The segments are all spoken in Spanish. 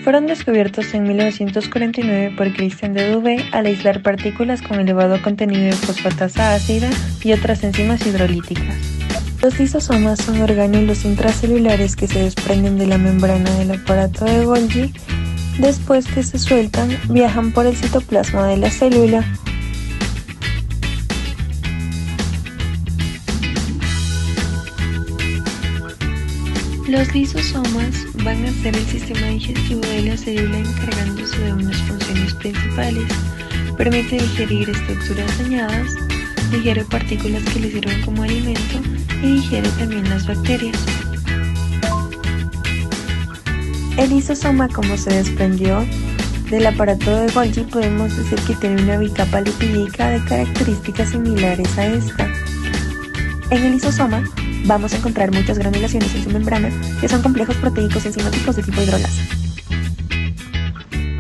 Fueron descubiertos en 1949 por Christian de Duve al aislar partículas con elevado contenido de fosfatasa ácida y otras enzimas hidrolíticas. Los lisosomas son orgánulos intracelulares que se desprenden de la membrana del aparato de Golgi. Después que se sueltan, viajan por el citoplasma de la célula. Los lisosomas van a ser el sistema digestivo de la célula encargándose de unas funciones principales. Permite digerir estructuras dañadas, digiere partículas que le sirven como alimento y digiere también las bacterias. El lisosoma, como se desprendió del aparato de Golgi, podemos decir que tiene una bicapa lipídica de características similares a esta. En el lisosoma vamos a encontrar muchas granulaciones en su membrana que son complejos proteicos enzimáticos de tipo hidrolasa.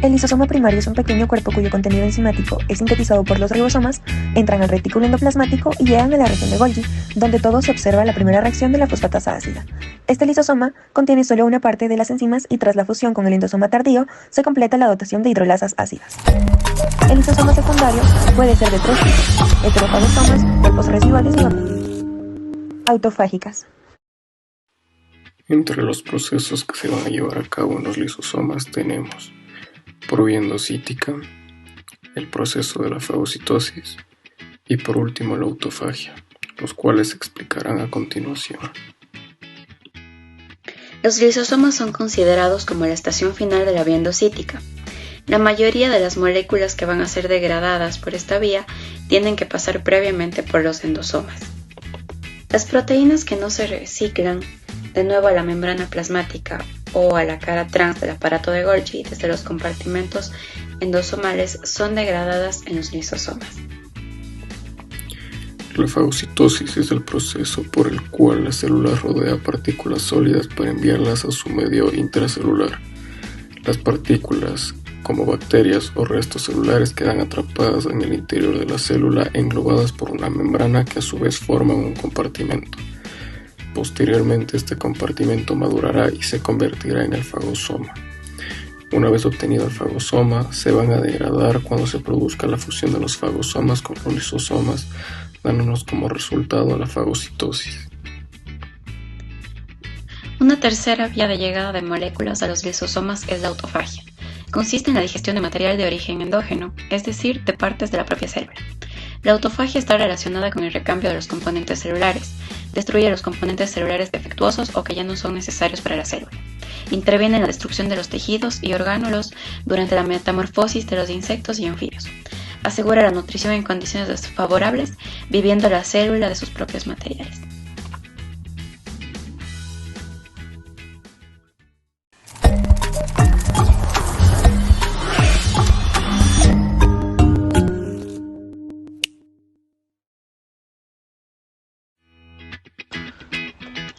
El lisosoma primario es un pequeño cuerpo cuyo contenido enzimático es sintetizado por los ribosomas, entran al retículo endoplasmático y llegan a la región de Golgi, donde todo se observa la primera reacción de la fosfatasa ácida. Este lisosoma contiene solo una parte de las enzimas y tras la fusión con el endosoma tardío se completa la dotación de hidrolasas ácidas. El lisosoma secundario puede ser de tres tipos: heterofagosomas, cuerpos residuales y autofágicas. Entre los procesos que se van a llevar a cabo en los lisosomas tenemos probiendocítica, el proceso de la fagocitosis y por último la autofagia, los cuales se explicarán a continuación. Los lisosomas son considerados como la estación final de la vía endocítica. La mayoría de las moléculas que van a ser degradadas por esta vía tienen que pasar previamente por los endosomas. Las proteínas que no se reciclan de nuevo a la membrana plasmática o a la cara trans del aparato de Golgi desde los compartimentos endosomales son degradadas en los lisosomas. La fagocitosis es el proceso por el cual la célula rodea partículas sólidas para enviarlas a su medio intracelular. Las partículas, como bacterias o restos celulares, quedan atrapadas en el interior de la célula, englobadas por una membrana que a su vez forman un compartimento. Posteriormente este compartimento madurará y se convertirá en el fagosoma. Una vez obtenido el fagosoma, se van a degradar cuando se produzca la fusión de los fagosomas con los lisosomas, dándonos como resultado la fagocitosis. Una tercera vía de llegada de moléculas a los lisosomas es la autofagia. Consiste en la digestión de material de origen endógeno, es decir, de partes de la propia célula. La autofagia está relacionada con el recambio de los componentes celulares, destruye los componentes celulares defectuosos o que ya no son necesarios para la célula. Interviene en la destrucción de los tejidos y orgánulos durante la metamorfosis de los insectos y anfibios. Asegura la nutrición en condiciones desfavorables, viviendo la célula de sus propios materiales.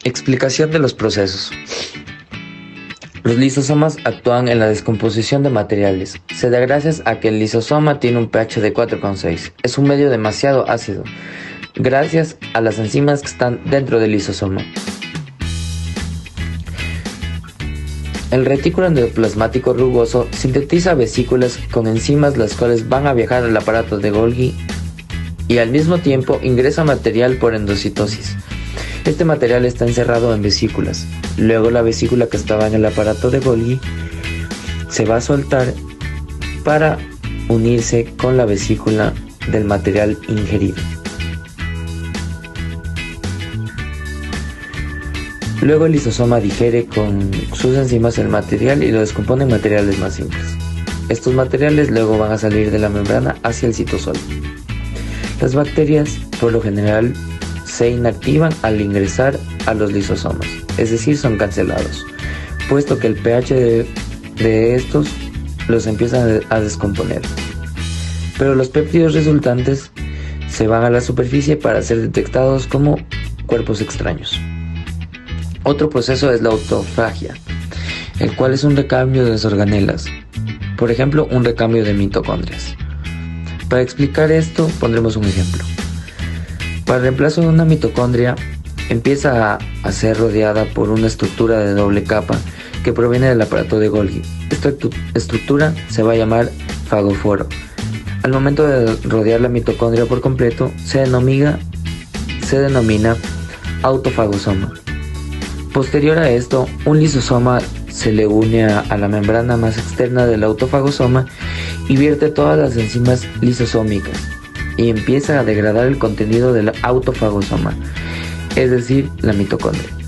Explicación de los procesos. Los lisosomas actúan en la descomposición de materiales. Se da gracias a que el lisosoma tiene un pH de 4,6. Es un medio demasiado ácido, gracias a las enzimas que están dentro del lisosoma. El retículo endoplasmático rugoso sintetiza vesículas con enzimas, las cuales van a viajar al aparato de Golgi y al mismo tiempo ingresa material por endocitosis. Este material está encerrado en vesículas. Luego la vesícula que estaba en el aparato de Golgi se va a soltar para unirse con la vesícula del material ingerido. Luego el lisosoma digiere con sus enzimas el material y lo descompone en materiales más simples. Estos materiales luego van a salir de la membrana hacia el citosol. Las bacterias, por lo general, se inactivan al ingresar a los lisosomas, es decir, son cancelados, puesto que el pH de estos los empiezan a descomponer. Pero los péptidos resultantes se van a la superficie para ser detectados como cuerpos extraños. Otro proceso es la autofagia, el cual es un recambio de las organelas, por ejemplo, un recambio de mitocondrias. Para explicar esto, pondremos un ejemplo. Para el reemplazo de una mitocondria, empieza a ser rodeada por una estructura de doble capa que proviene del aparato de Golgi. Esta estructura se va a llamar fagoforo. Al momento de rodear la mitocondria por completo, se denomina autofagosoma. Posterior a esto, un lisosoma se le une a la membrana más externa del autofagosoma y vierte todas las enzimas lisosómicas y empieza a degradar el contenido del autofagosoma, es decir, la mitocondria.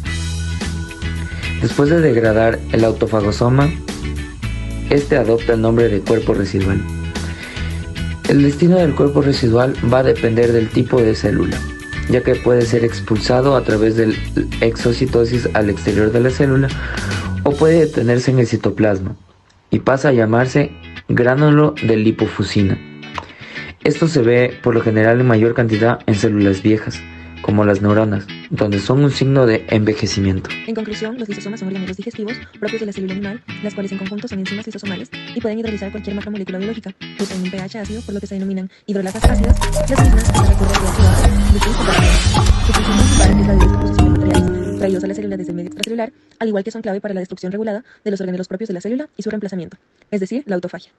Después de degradar el autofagosoma, este adopta el nombre de cuerpo residual. El destino del cuerpo residual va a depender del tipo de célula, ya que puede ser expulsado a través de exocitosis al exterior de la célula o puede detenerse en el citoplasma y pasa a llamarse gránulo de lipofusina. Esto se ve por lo general en mayor cantidad en células viejas, como las neuronas, donde son un signo de envejecimiento. En conclusión, los lisosomas son orgánulos digestivos propios de la célula animal, las cuales en conjunto son enzimas lisosomales y pueden hidrolizar cualquier macromolécula biológica. Poseen un pH ácido, por lo que se denominan hidrolasas ácidas. Las mismas están recurrentes de ácido glúcico compatibles. Su función principal es la de descomposición de materiales traídos a la célula desde el medio extracelular, al igual que son clave para la destrucción regulada de los organelos propios de la célula y su reemplazamiento, es decir, la autofagia.